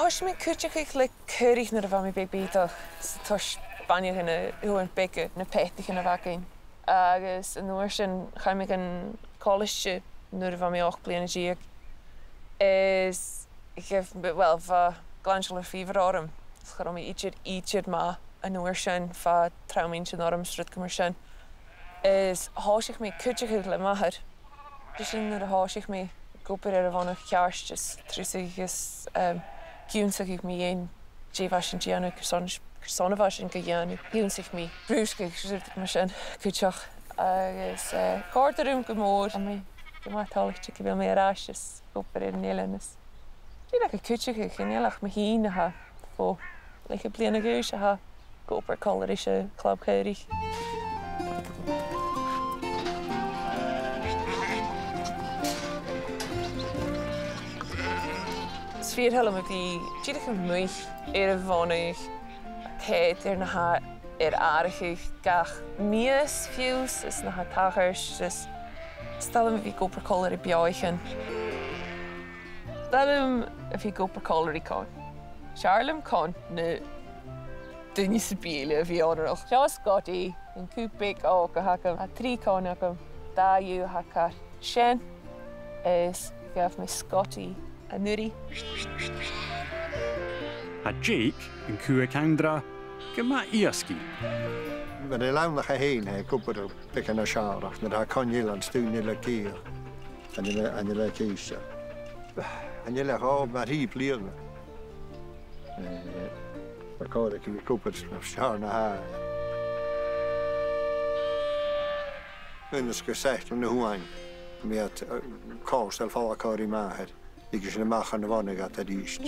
Thos mi cuideachd le cuireach na bha mi be bíach thos banneach ina uain beice na pétach ina bhagain. Agus an nuair sin chaimig an college nuair bha mi 8 bliana díag is well bha glanseal fever orm. Char mi iad ma an nuair sin fa traumín sin orm strut mar sin is háisich mi cuideachd le maithir. Dus sin nuair háisich mi gopur ar a bhánach chearstas trúsagus giúnsach ag mi dhéon déobh sin déanú cosnaidh sin go dhéanú. Giúnsach mi brúscaigh strut mar sin cuideach agus cárdarúm go mór a mi go mátálaigh go bhfuil mé arástas gopur ar an eilean. Dí le go cuideachd chéinealach mo híinethe fó le go bliana gúis a gopur Caoraich a Club Caoraich. Feadhainn a bhí díadach an muich ar a bhánach céad ar na ar áiricha gach míos fiús is na taighirs is stalam a bhí gopur Caoraich beáichan. Stalam a bhí gopur Caoraich cáin. Searlam cáin na duine sa bíle a bhí ánarach. Seo Scotty an cúpaigh á go hacam a trí cáin agam dáú hacar sin is gaf me Scotty a nuri. A Jake yn cwyd candra gyma iasgi. Mae'n ei lawn ddech hyn he gwybod o bec yn y siarach, nad ha coniol yn stwn i'r gyr, yn i'r ceisio. Yn i'r o, mae rhi blir na. Mae Caoraich yn gwybod o siar na ha. Yn ysgysell yn y hwain, mi at cors el ffala Caoraich maher. Ik is een maag aan de wannegat, dat is.